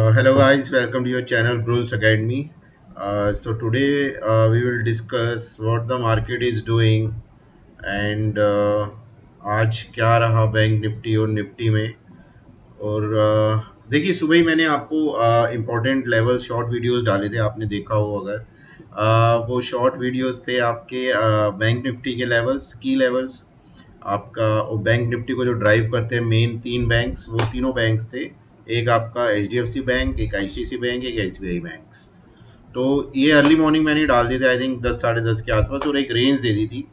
Hello guys, welcome to your channel Bruls Academy. So today we will discuss what the market is doing and आज क्या रहा bank Nifty और Nifty में। और देखिए, सुबह ही मैंने आपको इम्पोर्टेंट लेवल शॉर्ट वीडियोस डाले थे, आपने देखा हो अगर। वो शॉर्ट वीडियोस थे आपके बैंक निफ्टी के लेवल्स, की लेवल्स आपका। और बैंक निफ्टी को जो ड्राइव करते हैं मेन तीन बैंक्स, वो तीनों बैंक्स थे। एक आपका एचडीएफसी बैंक, एक आईसीआईसी बैंक, एक एसबीआई बैंक्स। तो ये अर्ली मॉर्निंग मैंने डाल दिए थे, आई थिंक 10 साढ़े 10 के आसपास, और एक रेंज दे दी थी।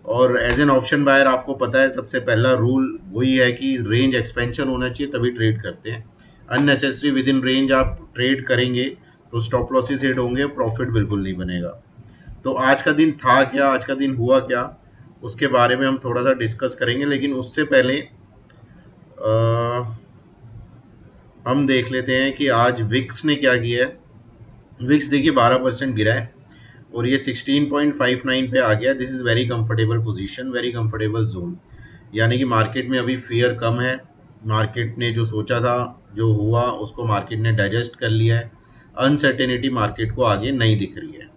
और एज एन ऑप्शन बायर आपको पता है सबसे पहला रूल वही है कि रेंज एक्सपेंशन होना चाहिए, तभी ट्रेड करते हैं। अननेसेसरी विद इन रेंज आप ट्रेड करेंगे तो स्टॉप लॉसेस हिट होंगे, प्रॉफिट बिल्कुल नहीं बनेगा। तो आज का दिन था क्या, आज का दिन हुआ क्या, उसके बारे में हम थोड़ा सा डिस्कस करेंगे। लेकिन उससे पहले हम देख लेते हैं कि आज विक्स ने क्या किया है। विक्स देखिए 12% गिरा है और ये 16.59 पे आ गया। This is very comfortable position, very comfortable zone. यानी कि मार्केट में अभी फियर कम है। मार्केट ने जो सोचा था, जो हुआ, उसको मार्केट ने डाइजेस्ट कर लिया है। अनसर्टेनिटी मार्केट को आगे नहीं दिख रही है।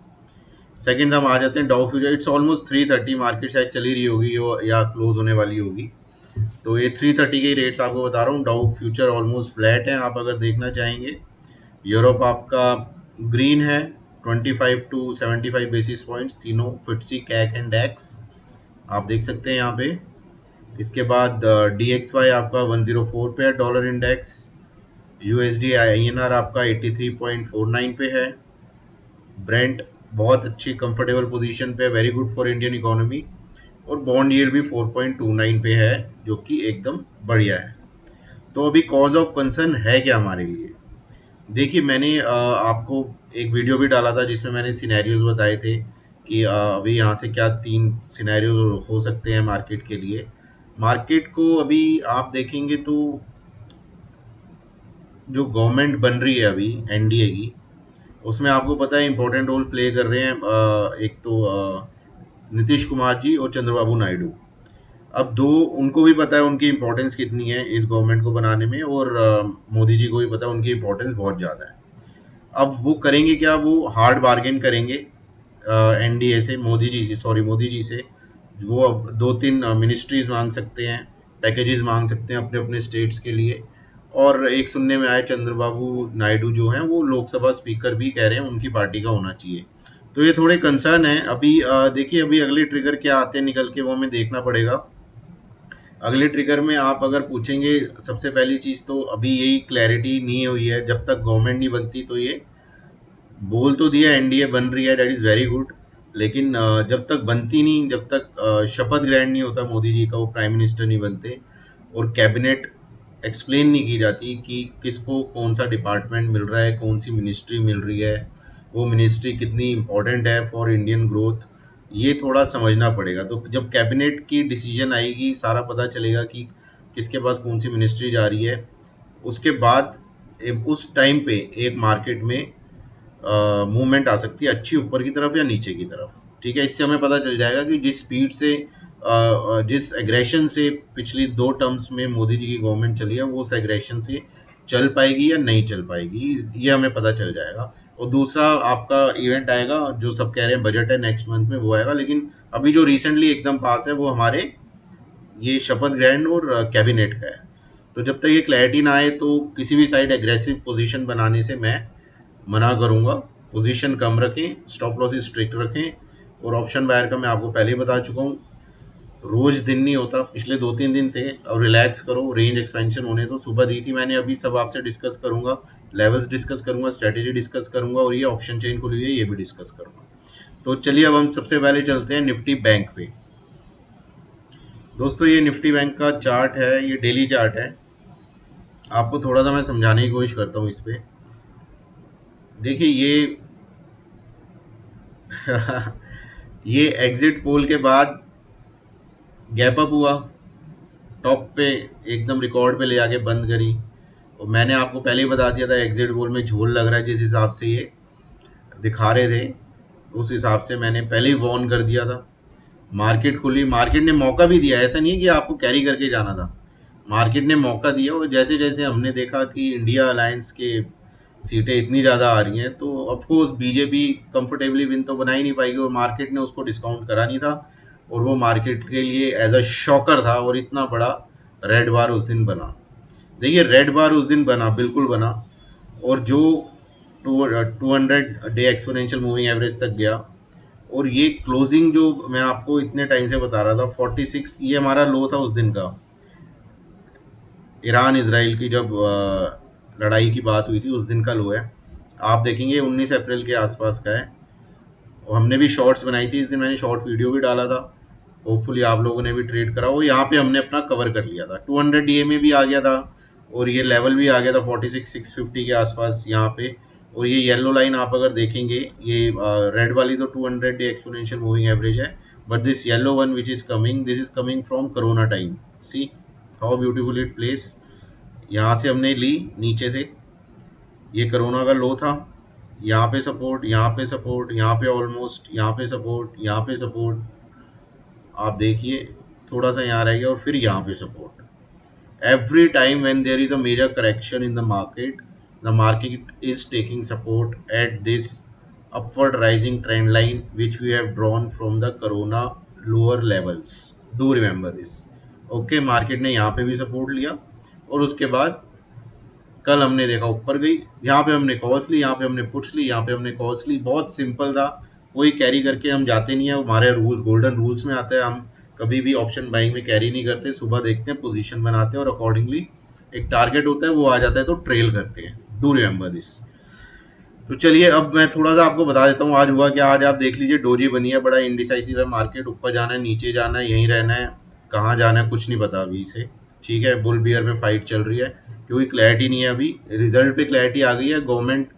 सेकंड हम आ जाते हैं डाउ फ्यूचर। इट्स ऑलमोस्ट 330, मार्केट शायद चली रही होगी या क्लोज होने वाली होगी। तो ये 330 के रेट्स आपको बता रहा हूँ। डाउ फ्यूचर ऑलमोस्ट फ्लैट है, आप अगर देखना चाहेंगे। यूरोप आपका ग्रीन है, 25 टू 75 बेसिस पॉइंट्स तीनों, फिट्सी, कैक एंड डैक्स, आप देख सकते हैं यहाँ पे। इसके बाद DXY आपका 104 पे है, डॉलर इंडेक्स। USD INR आपका 83.49 पे है। ब्रेंट बहुत अच्छी कंफर्टेबल पोजीशन पे, very good for Indian economy. और बॉन्ड यील्ड भी 4.29 पे है, जो कि एकदम बढ़िया है। तो अभी कॉज ऑफ कंसर्न है क्या हमारे लिए। देखिए, मैंने आपको एक वीडियो भी डाला था जिसमें मैंने सिनेरियोज बताए थे कि अभी यहाँ से क्या तीन सिनेरियो हो सकते हैं मार्केट के लिए। मार्केट को अभी आप देखेंगे तो जो गवर्नमेंट बन रही है अभी एनडीए की, उसमें आपको पता है इंपॉर्टेंट रोल प्ले कर रहे हैं एक तो नीतीश कुमार जी और चंद्रबाबू नायडू। अब दो, उनको भी पता है उनकी इम्पोर्टेंस कितनी है इस गवर्नमेंट को बनाने में, और मोदी जी को भी पता है उनकी इम्पोर्टेंस बहुत ज़्यादा है। अब वो करेंगे क्या, वो हार्ड बार्गेन करेंगे एनडीए से, मोदी जी से। वो अब दो तीन मिनिस्ट्रीज मांग सकते हैं, पैकेजेस मांग सकते हैं अपने अपने स्टेट्स के लिए। और एक सुनने में आया चंद्रबाबू नायडू जो हैं वो लोकसभा स्पीकर भी कह रहे हैं उनकी पार्टी का होना चाहिए। तो ये थोड़े कंसर्न है अभी। देखिए, अभी अगले ट्रिगर क्या आते हैं निकल के, वो हमें देखना पड़ेगा। अगले ट्रिगर में आप अगर पूछेंगे, सबसे पहली चीज़ तो अभी यही क्लैरिटी नहीं हुई है। जब तक गवर्नमेंट नहीं बनती, तो ये बोल तो दिया एनडीए बन रही है, दैट इज़ वेरी गुड। लेकिन जब तक बनती नहीं, जब तक शपथ ग्रहण नहीं होता मोदी जी का, वो प्राइम मिनिस्टर नहीं बनते, और कैबिनेट एक्सप्लेन नहीं की जाती कि किसको कौन सा डिपार्टमेंट मिल रहा है, कौन सी मिनिस्ट्री मिल रही है, वो मिनिस्ट्री कितनी इम्पोर्टेंट है फॉर इंडियन ग्रोथ, ये थोड़ा समझना पड़ेगा। तो जब कैबिनेट की डिसीजन आएगी, सारा पता चलेगा कि किसके पास कौन सी मिनिस्ट्री जा रही है। उसके बाद उस टाइम पे एक मार्केट में मूवमेंट आ सकती है, अच्छी ऊपर की तरफ या नीचे की तरफ। ठीक है, इससे हमें पता चल जाएगा कि जिस स्पीड से जिस एग्रेशन से पिछली दो टर्म्स में मोदी जी की गवर्नमेंट चली है, वो उस एग्रेशन से चल पाएगी या नहीं चल पाएगी, ये हमें पता चल जाएगा। और दूसरा आपका इवेंट आएगा, जो सब कह रहे हैं बजट है नेक्स्ट मंथ में, वो आएगा। लेकिन अभी जो रिसेंटली एकदम पास है वो हमारे ये शपथ ग्रहण और कैबिनेट का है। तो जब तक ये क्लैरिटी ना आए, तो किसी भी साइड एग्रेसिव पोजीशन बनाने से मैं मना करूंगा। पोजीशन कम रखें, स्टॉप लॉसेस स्ट्रिक्ट रखें। और ऑप्शन बायर का मैं आपको पहले ही बता चुका हूँ, रोज दिन नहीं होता, पिछले 2-3 दिन थे। और रिलैक्स करो, रेंज एक्सपेंशन होने तो सुबह दी थी मैंने, अभी सब आपसे डिस्कस करूंगा, लेवल्स डिस्कस करूंगा, स्ट्रेटेजी डिस्कस करूंगा, और ये ऑप्शन चेन को लिए ये भी डिस्कस करूंगा। तो चलिए, अब हम सबसे पहले चलते हैं निफ्टी बैंक पे। दोस्तों, ये निफ्टी बैंक का चार्ट है, ये डेली चार्ट है। आपको थोड़ा सा मैं समझाने की कोशिश करता हूँ इस पे। देखिए, ये ये एग्जिट पोल के बाद गैप अप हुआ, टॉप पे एकदम रिकॉर्ड पे ले आके बंद करी। और मैंने आपको पहले ही बता दिया था एग्जिट पोल में झोल लग रहा है, जिस हिसाब से ये दिखा रहे थे उस हिसाब से मैंने पहले ही वार्न कर दिया था। मार्केट खुली, मार्केट ने मौका भी दिया, ऐसा नहीं है कि आपको कैरी करके जाना था। मार्केट ने मौका दिया, और जैसे जैसे हमने देखा कि इंडिया अलायंस के सीटें इतनी ज़्यादा आ रही हैं, तो of course BJP comfortably win तो बना ही नहीं पाएगी, और मार्केट ने उसको डिस्काउंट करा नहीं था, और वो मार्केट के लिए एज अ शॉकर था, और इतना बड़ा रेड बार उस दिन बना। देखिए रेड बार उस दिन बना, बिल्कुल बना, और जो 200 डे एक्सपोनेंशियल मूविंग एवरेज तक गया, और ये क्लोजिंग जो मैं आपको इतने टाइम से बता रहा था 46, ये हमारा लो था उस दिन का। ईरान इसराइल की जब लड़ाई की बात हुई थी, उस दिन का लो है। आप देखेंगे 19 अप्रैल के आसपास का है, और हमने भी शॉर्ट्स बनाई थी इस दिन, मैंने शॉर्ट वीडियो भी डाला था, होपफुली आप लोगों ने भी ट्रेड करा हो। यहाँ पे हमने अपना कवर कर लिया था, 200 डीए में भी आ गया था, और ये लेवल भी आ गया था 46,650 के आसपास यहाँ पे। और ये येलो लाइन आप अगर देखेंगे, ये रेड वाली तो 200 डे एक्सपोनेंशियल मूविंग एवरेज है, but this yellow one which is coming, this is coming from corona time. See how beautiful it place. यहाँ से हमने ली नीचे से, ये कोरोना का लो था, यहाँ पे सपोर्ट, यहाँ पे सपोर्ट, यहाँ पे ऑलमोस्ट, यहाँ पे सपोर्ट, यहाँ पे सपोर्ट, आप देखिए थोड़ा सा यहाँ रह गया, और फिर यहाँ पे support. Every time when there is a major correction in the market is taking support at this upward rising trend line which we have drawn from the corona lower levels. Do remember this. Okay, market ने यहाँ पे भी support लिया, और उसके बाद कल हमने देखा ऊपर गई, यहाँ पे हमने कॉल्स ली, यहाँ पे हमने पुट्स ली, यहाँ पे हमने कॉल्स ली। बहुत सिंपल था, कोई कैरी करके हम जाते नहीं है, हमारे रूल्स गोल्डन रूल्स में आता है, हम कभी भी ऑप्शन बाइंग में कैरी नहीं करते। सुबह देखते हैं, पोजीशन बनाते हैं, और अकॉर्डिंगली एक टारगेट होता है, वो आ जाता है तो ट्रेल करते हैं। Do remember this. तो चलिए अब मैं थोड़ा सा आपको बता देता हूँ आज हुआ क्या। आज आप देख लीजिए, डोजी बनी है, बड़ा इंडिसाइसिव है मार्केट, ऊपर जाना है, नीचे जाना है, यहीं रहना है, कहाँ जाना है कुछ नहीं पता अभी से। ठीक है, बुल बियर में फाइट चल रही है, क्योंकि क्लैरिटी नहीं है अभी। रिजल्ट पे क्लैरिटी आ गई है, गवर्नमेंट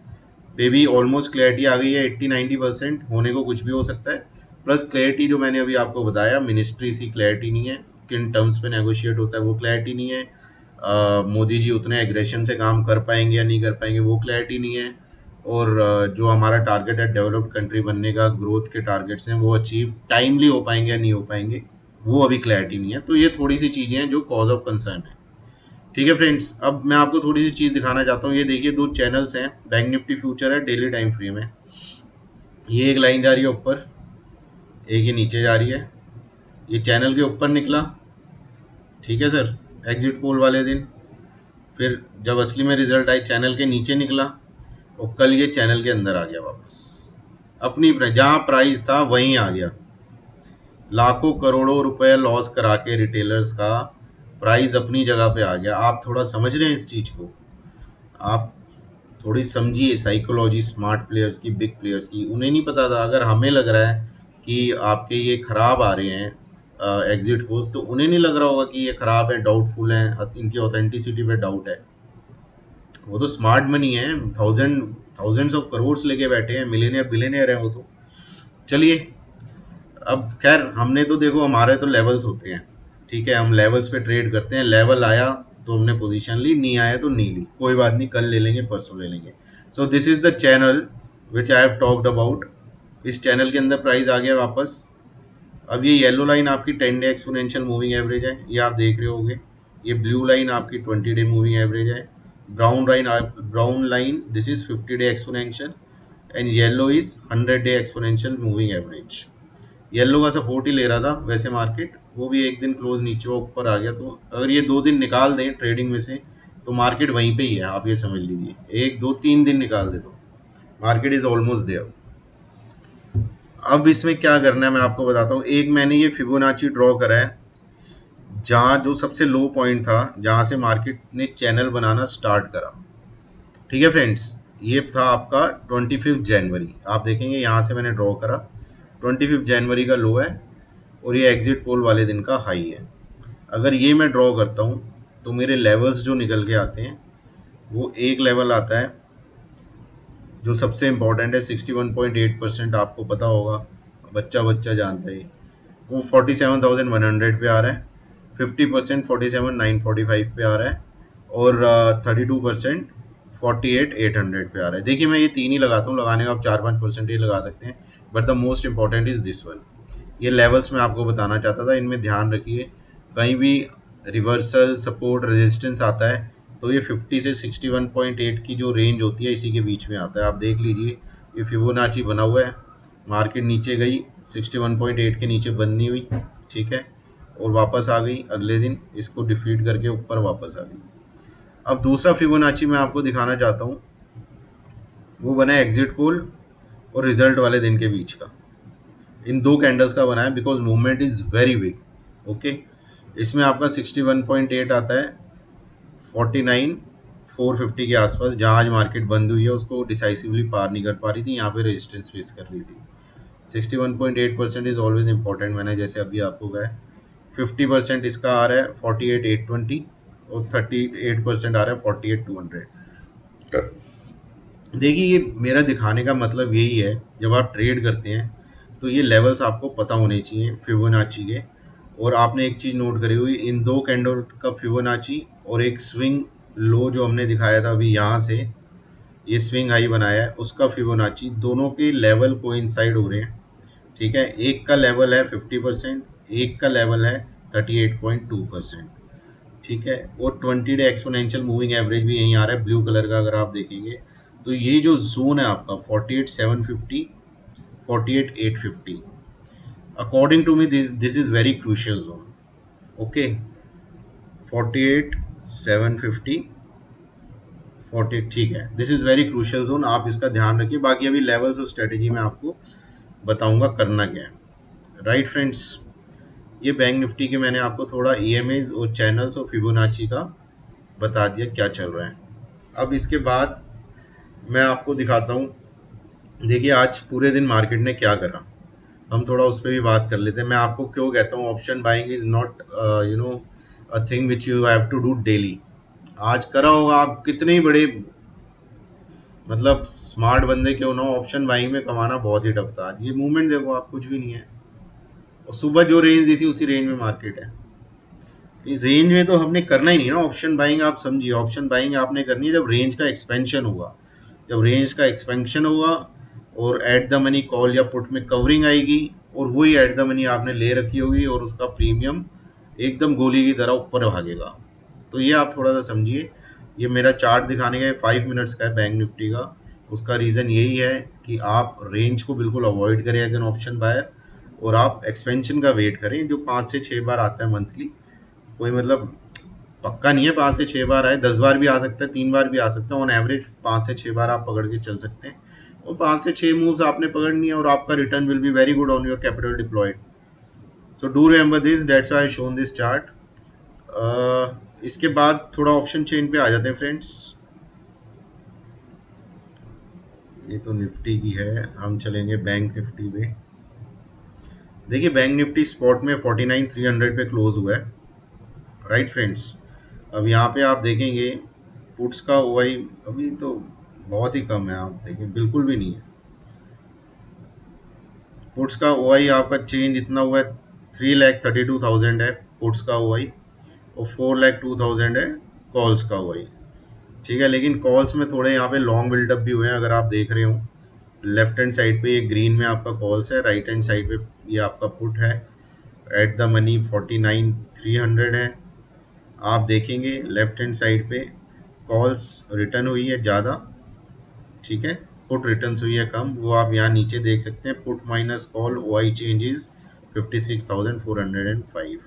पे भी ऑलमोस्ट क्लैरिटी आ गई है, 80-90% होने को कुछ भी हो सकता है। प्लस क्लैरिटी जो मैंने अभी आपको बताया, मिनिस्ट्री सी क्लैरिटी नहीं है, किन टर्म्स पे नेगोशिएट होता है वो क्लैरिटी नहीं है। मोदी जी उतने एग्रेशन से काम कर पाएंगे या नहीं कर पाएंगे वो क्लैरिटी नहीं है। और जो हमारा टारगेट है डेवलप्ड कंट्री बनने का, ग्रोथ के टारगेट्स हैं, वो अचीव टाइमली हो पाएंगे या नहीं हो पाएंगे, वो अभी क्लैरिटी नहीं है। तो ये थोड़ी सी चीज़ें हैं जो कॉज ऑफ कंसर्न है। ठीक है फ्रेंड्स, अब मैं आपको थोड़ी सी चीज़ दिखाना चाहता हूँ। ये देखिए, दो चैनल्स हैं, बैंक निफ्टी फ्यूचर है, डेली टाइम फ्रेम है। ये एक लाइन जा रही है ऊपर, एक ये नीचे जा रही है। ये चैनल के ऊपर निकला, ठीक है सर, एग्जिट पोल वाले दिन। फिर जब असली में रिजल्ट आई, चैनल के नीचे निकला, और कल ये चैनल के अंदर आ गया वापस। अपनी जहाँ प्राइस था वहीं आ गया। लाखों करोड़ों रुपए लॉस करा के रिटेलर्स का प्राइस अपनी जगह पे आ गया। आप थोड़ा समझ रहे हैं इस चीज़ को? आप थोड़ी समझिए साइकोलॉजी स्मार्ट प्लेयर्स की, बिग प्लेयर्स की। उन्हें नहीं पता था, अगर हमें लग रहा है कि आपके ये खराब आ रहे हैं एग्जिट पोल्स, तो उन्हें नहीं लग रहा होगा कि ये खराब है, डाउटफुल हैं, इनकी ऑथेंटिसिटी पे डाउट है। वो तो स्मार्ट मनी है, थाउजेंड्स ऑफ करोड़ लेके बैठे हैं, मिलियनियर बिलियनियर हैं वो तो। चलिए, अब खैर हमने तो देखो, हमारे तो लेवल्स होते हैं, ठीक है, हम लेवल्स पे ट्रेड करते हैं। लेवल आया तो हमने पोजीशन ली, नहीं आया तो नहीं ली, कोई बात नहीं, कल ले लेंगे, परसों ले लेंगे। So this is the channel which I have talked about. इस चैनल के अंदर प्राइस आ गया वापस। अब ये येलो लाइन आपकी 10 डे एक्सपोनेंशियल मूविंग एवरेज है, ये आप देख रहे होंगे। ये ब्लू लाइन आपकी 20 डे मूविंग एवरेज है। Brown line this is 50 day exponential, and yellow is 100 day exponential moving average. Yellow का सपोर्ट ही ले रहा था वैसे मार्केट, वो भी एक दिन क्लोज नीचे ऊपर आ गया। तो अगर ये 2 दिन निकाल दें ट्रेडिंग में से, तो मार्केट वहीं पे ही है, आप ये समझ लीजिए। 1 2 3 दिन निकाल दे तो मार्केट इज ऑलमोस्ट देयर। अब इसमें क्या करना है मैं आपको बताता हूँ। एक मैंने ये फिबोनाची ड्रॉ करा है, जहाँ जो सबसे लो पॉइंट था, जहाँ से मार्केट ने चैनल बनाना स्टार्ट करा। ठीक है फ्रेंड्स, ये था आपका 25 जनवरी। आप देखेंगे यहाँ से मैंने ड्रॉ करा, 25 जनवरी का लो है, और ये एग्जिट पोल वाले दिन का हाई है। अगर ये मैं ड्रॉ करता हूँ, तो मेरे लेवल्स जो निकल के आते हैं, वो एक लेवल आता है जो सबसे इम्पॉर्टेंट है, 61.8%, आपको पता होगा, बच्चा जानता है, वो 47,100 पे आ रहा है। 50% 47,945 पे आ रहा है, और 32% 48,800 पे आ रहा है। देखिए, मैं ये 3 ही लगाता हूँ, लगाने का आप 4-5% ही लगा सकते हैं, but the most important is this one. ये लेवल्स मैं आपको बताना चाहता था, इनमें ध्यान रखिए। कहीं भी रिवर्सल, सपोर्ट, रेजिस्टेंस आता है, तो ये 50 से 61.8 की जो रेंज होती है इसी के बीच में आता है। आप देख लीजिए ये फिबोनाची बना हुआ है, मार्केट नीचे गई 61.8 के नीचे बंद नहीं हुई, ठीक है, और वापस आ गई, अगले दिन इसको डिफीट करके ऊपर वापस आ गई। अब दूसरा फिबोनाची मैं आपको दिखाना चाहता हूँ, वो बना है एग्जिट पोल और रिजल्ट वाले दिन के बीच का। इन दो कैंडल्स का बना है because movement is very big. Okay, इसमें आपका 61.8 आता है 49,450 के आसपास, जहाँ आज मार्केट बंद हुई है उसको डिसाइसिवली पार नहीं कर पा रही थी, यहाँ पे रेजिस्टेंस फेस कर रही थी। 61.8% इज ऑलवेज इंपॉर्टेंट, मैंने जैसे अभी आपको कहा है। 50% इसका आ रहा है 48,820 और 38% आ रहा है 48,200। देखिए ये मेरा दिखाने का मतलब यही है, जब आप ट्रेड करते हैं तो ये लेवल्स आपको पता होने चाहिए फिबोनाची के। और आपने एक चीज़ नोट करी हुई, इन दो कैंडल का फिबोनाची और एक स्विंग लो जो हमने दिखाया था अभी यहाँ से ये स्विंग हाई बनाया है उसका फिबोनाची, दोनों के लेवल कोइंसाइड हो रहे हैं, ठीक है। एक का लेवल है 50%, एक का लेवल है 38.2%, ठीक है। और 20 डे एक्सपोनेंशियल मूविंग एवरेज भी यहीं आ रहा है ब्लू कलर का, अगर आप देखेंगे तो ये जो जोन है आपका 48,750 48,850, according to me this is very crucial zone. Okay, 48,750 48, ठीक है, this is very crucial zone, आप इसका ध्यान रखिए। बाकी अभी लेवल्स और स्ट्रेटेजी में आपको बताऊंगा करना क्या है। राइट फ्रेंड्स, ये बैंक निफ्टी के मैंने आपको थोड़ा ईएमएज और चैनल्स और फिबोनाची का बता दिया क्या चल रहा है। अब इसके बाद मैं आपको दिखाता हूँ, देखिए आज पूरे दिन मार्केट ने क्या करा, हम थोड़ा उस पर भी बात कर लेते हैं। मैं आपको क्यों कहता हूँ option buying is not a thing which you have to do daily. आज करा होगा, आप कितने ही बड़े मतलब स्मार्ट बंदे क्यों ना हो, ऑप्शन बाइंग में कमाना बहुत ही टफ था। आज ये मूवमेंट देखो आप, कुछ भी नहीं है, और सुबह जो रेंज दी थी उसी रेंज में मार्केट है। इस रेंज में तो हमने करना ही नहीं ना ऑप्शन बाइंग, आप समझिए ऑप्शन बाइंग आपने करनी है जब रेंज का एक्सपेंशन होगा, जब रेंज का एक्सपेंशन होगा और एट द मनी कॉल या पुट में कवरिंग आएगी और वही एट द मनी आपने ले रखी होगी और उसका प्रीमियम एकदम गोली की तरह ऊपर भागेगा। तो ये आप थोड़ा सा समझिए। ये मेरा चार्ट दिखाने का 5 मिनट्स का है बैंक निफ्टी का, उसका रीज़न यही है कि आप रेंज को बिल्कुल अवॉइड करें एज एन ऑप्शन बायर, और आप एक्सपेंशन का वेट करें जो 5 से 6 बार आता है मंथली। कोई मतलब पक्का नहीं है 5 से 6 बार आए, 10 बार भी आ सकता है, 3 बार भी आ सकता है, ऑन एवरेज 5 से 6 बार आप पकड़ के चल सकते हैं। और 5 से 6 मूव्स आपने पकड़नी है और आपका return will be very good on your capital deployed. So do remember this, that's why I shown this chart. इसके बाद थोड़ा ऑप्शन चेन पे आ जाते हैं फ्रेंड्स। ये तो निफ्टी की है, हम चलेंगे बैंक निफ्टी पे। देखिए बैंक निफ्टी स्पॉट में 49,300 पे क्लोज हुआ है। राइट फ्रेंड्स, अब यहाँ पे आप देखेंगे पुट्स का ओआई अभी तो बहुत ही कम है, आप देखें बिल्कुल भी नहीं है। पुट्स का ओआई आपका चेंज इतना हुआ है 3,32,000 है पुट्स का ओआई और 4,02,000 है कॉल्स का ओआई, ठीक है। लेकिन कॉल्स में थोड़े यहाँ पे लॉन्ग बिल्डअप भी हुए हैं, अगर आप देख रहे हो लेफ्ट हैंड साइड पे ये ग्रीन में आपका कॉल्स है, राइट हैंड साइड पे ये आपका पुट है। एट द मनी 49,300 है। आप देखेंगे लेफ्ट हैंड साइड पे कॉल्स रिटर्न हुई है ज़्यादा, ठीक है, पुट रिटर्न हुई है कम, वो आप यहाँ नीचे देख सकते हैं। Put minus call OI changes 56,405,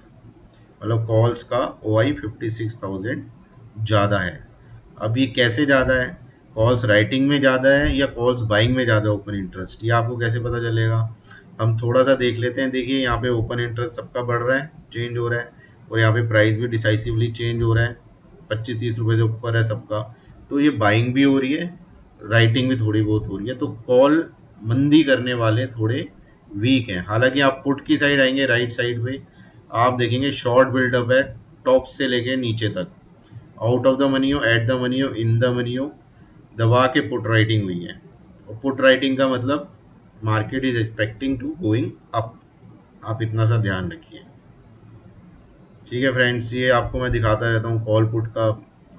मतलब कॉल्स का ओआई 56,000 ज़्यादा है। अब ये कैसे ज़्यादा है, कॉल्स राइटिंग में ज़्यादा है या कॉल्स बाइंग में ज़्यादा ओपन इंटरेस्ट, ये आपको कैसे पता चलेगा। हम थोड़ा सा देख लेते हैं। देखिए यहाँ पे ओपन इंटरेस्ट सबका बढ़ रहा है, चेंज हो रहा है, और यहाँ पे प्राइस भी डिसाइसिवली चेंज हो रहा है, 25-30 रुपये से ऊपर है सबका। तो ये बाइंग भी हो रही है, राइटिंग भी थोड़ी बहुत हो रही है, तो कॉल मंदी करने वाले थोड़े वीक हैं। हालांकि आप पुट की साइड आएंगे राइट साइड पे, आप देखेंगे शॉर्ट बिल्डअप है टॉप से लेके नीचे तक, आउट ऑफ द मनी हो, एट द मनी हो, इन द मनी हो, दबा के पुट राइटिंग हुई है। और पुट राइटिंग का मतलब market is expecting to going up, आप इतना सा ध्यान रखिए, ठीक है फ्रेंड्स। ये आपको मैं दिखाता रहता हूँ कॉल पुट का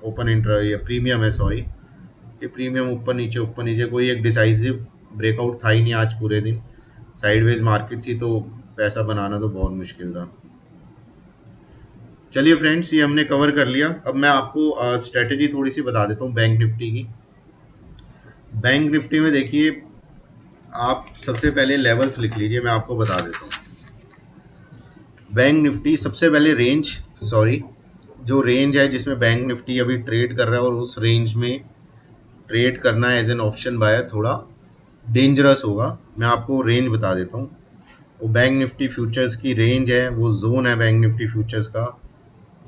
ओपन इंटर, ये प्रीमियम है सॉरी, ये प्रीमियम ऊपर नीचे, कोई एक डिसाइसिव ब्रेकआउट था ही नहीं आज पूरे दिन, साइडवेज मार्केट थी, तो पैसा बनाना तो बहुत मुश्किल था। चलिए फ्रेंड्स, ये हमने कवर कर लिया। अब मैं आपको स्ट्रेटेजी थोड़ी सी बता देता हूँ बैंक निफ्टी की। बैंक निफ्टी में देखिए, आप सबसे पहले लेवल्स लिख लीजिए, मैं आपको बता देता हूँ। बैंक निफ्टी सबसे पहले रेंज, सॉरी, जो रेंज है जिसमें बैंक निफ्टी अभी ट्रेड कर रहा है, और उस रेंज में ट्रेड करना एज एन ऑप्शन बायर थोड़ा डेंजरस होगा। मैं आपको रेंज बता देता हूँ। वो बैंक निफ्टी फ्यूचर्स की रेंज है, वो जोन है बैंक निफ्टी फ्यूचर्स का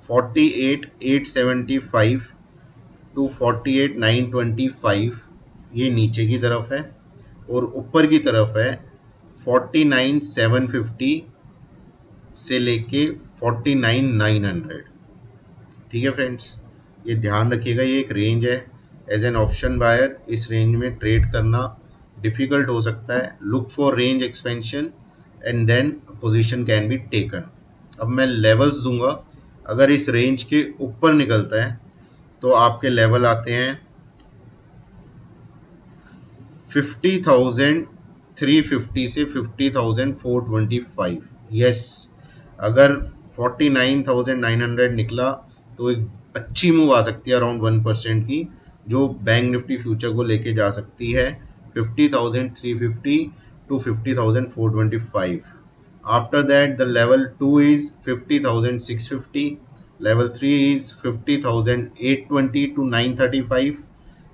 48,875 टू 48,925, ये नीचे की तरफ है। और ऊपर की तरफ है 49,750 से लेके 49,900। ठीक है फ्रेंड्स, ये ध्यान रखिएगा, ये एक रेंज है। एज एन ऑप्शन बायर इस रेंज में ट्रेड करना डिफ़िकल्ट हो सकता है। Look for range expansion and then position can be taken. अब मैं लेवल्स दूंगा। अगर इस रेंज के ऊपर निकलता है तो आपके लेवल आते हैं 50,350 से 50,425। यस, अगर 49,900 निकला तो एक अच्छी मूव आ सकती है अराउंड 1% की, जो बैंक निफ्टी फ्यूचर को लेके जा सकती है 50,350 to 50,425। After that, the level 2 is 50,650, level 3 is 50,820 to 935,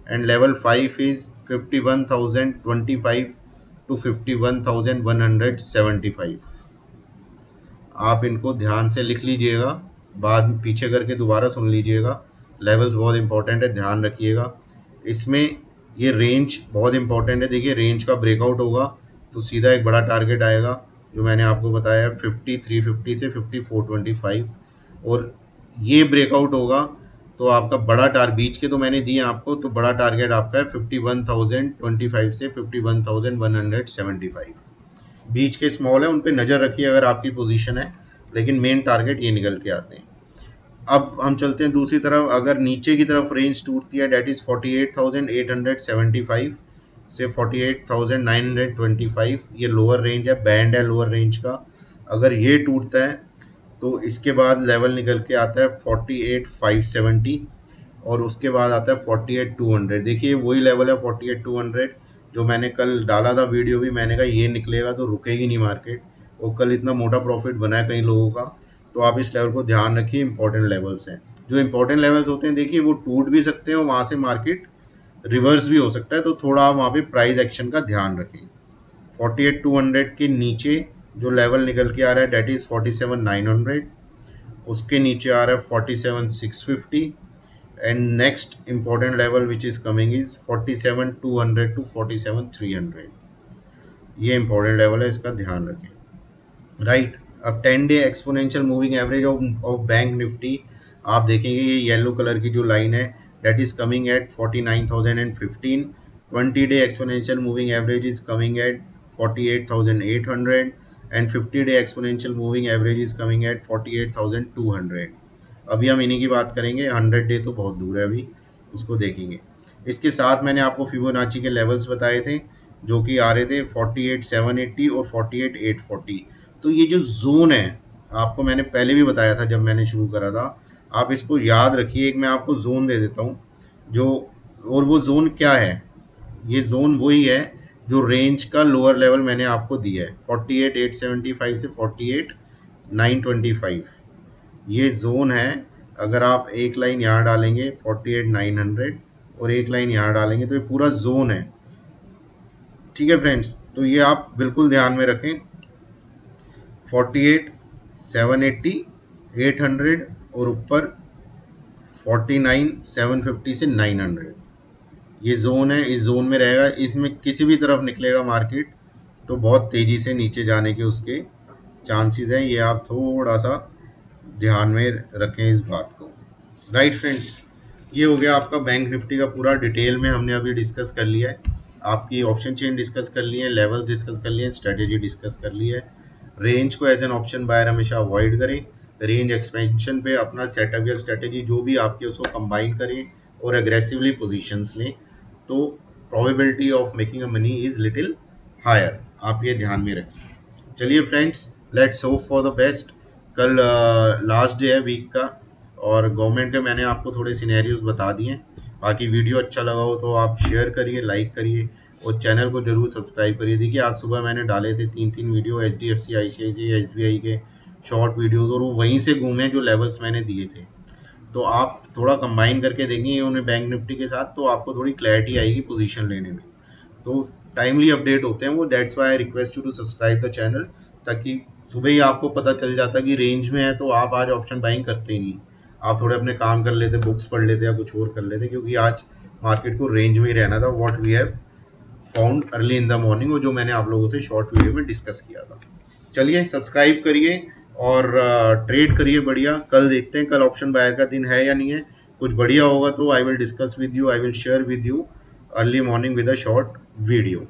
and level 5 is 51,025 to 51,175। आप इनको ध्यान से लिख लीजिएगा, बाद में पीछे करके दोबारा सुन लीजिएगा। लेवल्स बहुत इंपॉर्टेंट है, ध्यान रखिएगा। इसमें ये रेंज बहुत इंपॉर्टेंट है। देखिए, रेंज का ब्रेकआउट होगा तो सीधा एक बड़ा टारगेट आएगा, जो मैंने आपको बताया 5350 से 5425। और ये ब्रेकआउट होगा तो आपका बड़ा बीच के तो मैंने दिए आपको, तो बड़ा टारगेट आपका है 51,025 से 51,175। बीच के स्मॉल है, उन पे नज़र रखिए अगर आपकी पोजीशन है, लेकिन मेन टारगेट ये निकल के आते हैं। अब हम चलते हैं दूसरी तरफ। अगर नीचे की तरफ रेंज टूटती है, डेट इज़ 48,875 से 48,925, ये लोअर रेंज है, बैंड है लोअर रेंज का। अगर ये टूटता है तो इसके बाद लेवल निकल के आता है 48,570, और उसके बाद आता है 48,200। देखिए, वही लेवल है 48,200 जो मैंने कल डाला था वीडियो भी। मैंने कहा ये निकलेगा तो रुकेगी नहीं मार्केट, और कल इतना मोटा प्रॉफिट बना है कई लोगों का। तो आप इस लेवल को ध्यान रखिए, इंपॉर्टेंट लेवल्स हैं। जो इंपॉर्टेंट लेवल्स होते हैं, देखिए, वो टूट भी सकते हैं और वहाँ से मार्केट रिवर्स भी हो सकता है, तो थोड़ा आप वहाँ पे प्राइस एक्शन का ध्यान रखें। 48,200 के नीचे जो लेवल निकल के आ रहा है, डेट इज़ 47,900। उसके नीचे आ रहा है 47,650, and next important level which is coming is 47,200 to 47,300। ये इंपॉर्टेंट लेवल है, इसका ध्यान रखें। राइट, अब 10 day exponential moving average of bank Nifty आप देखेंगे, ये येलो कलर की जो लाइन है, that is coming at 49,015। 20 day exponential moving average is coming at 48,800, and 50 day exponential moving average is coming at 48,200। अभी हम इन्हीं की बात करेंगे। 100 डे तो बहुत दूर है, अभी उसको देखेंगे। इसके साथ मैंने आपको फिबोनाची के लेवल्स बताए थे, जो कि आ रहे थे 48,780 और 48,840। तो ये जो जोन है, आपको मैंने पहले भी बताया था जब मैंने शुरू करा था, आप इसको याद रखिए। एक मैं आपको जोन दे देता हूँ जो, और वो जोन क्या है, ये जोन वही है जो रेंज का लोअर लेवल मैंने आपको दिया है 48,875 से 48,925। ये जोन है। अगर आप एक लाइन यहाँ डालेंगे 48,900 और एक लाइन यहाँ डालेंगे, तो ये पूरा जोन है। ठीक है फ्रेंड्स, तो ये आप बिल्कुल ध्यान में रखें। 48,780, 800 और ऊपर 49,750 से 900, ये जोन है। इस जोन में रहेगा, इसमें किसी भी तरफ निकलेगा मार्केट तो बहुत तेज़ी से नीचे जाने के उसके चांसेस हैं। ये आप थोड़ा सा ध्यान में रखें इस बात को। राइट फ्रेंड्स, ये हो गया आपका बैंक निफ्टी का पूरा डिटेल में हमने अभी डिस्कस कर लिया है। आपकी ऑप्शन चेन डिस्कस कर लिए हैं, लेवल्स डिस्कस कर लिए हैं, स्ट्रेटेजी डिस्कस कर ली है। रेंज को एज एन ऑप्शन बायर हमेशा अवॉइड करें। रेंज एक्सपेंशन पे अपना सेटअप या स्ट्रेटेजी जो भी आपकी उसको कंबाइन करें और एग्रेसिवली पोजीशंस लें, तो probability of making a money is little higher. आप ये ध्यान में रखें। चलिए friends, let's hope for the best. कल लास्ट डे है वीक का, और गवर्नमेंट के मैंने आपको थोड़े सिनेरियोज बता दिए हैं। बाकी वीडियो अच्छा लगा हो तो आप शेयर करिए, लाइक करिए, और चैनल को जरूर सब्सक्राइब करिए। देखिए आज सुबह मैंने डाले थे 3 वीडियो HDFC, ICICI, SBI के शॉर्ट वीडियोज़, और वो वहीं से घूमे जो लेवल्स मैंने दिए थे। तो आप थोड़ा कंबाइन करके देंगे उन्हें बैंक निफ्टी के साथ, तो आपको थोड़ी क्लैरिटी आएगी पोजीशन लेने में। तो टाइमली अपडेट होते हैं वो, that's why I request you to subscribe the channel, ताकि सुबह ही आपको पता चल जाता कि रेंज में है, तो आप आज ऑप्शन बाइंग करते ही नहीं, आप थोड़े अपने काम कर लेते, बुक्स पढ़ लेते या कुछ और कर लेते, क्योंकि आज मार्केट को रेंज में ही रहना था, what we have found early in the morning, और जो मैंने आप लोगों से शॉर्ट वीडियो में डिस्कस किया था। चलिए सब्सक्राइब करिए और ट्रेड करिए बढ़िया। कल देखते हैं कल ऑप्शन बायर का दिन है या नहीं है। कुछ बढ़िया होगा तो I will discuss with you, I will share with you early morning with a short video.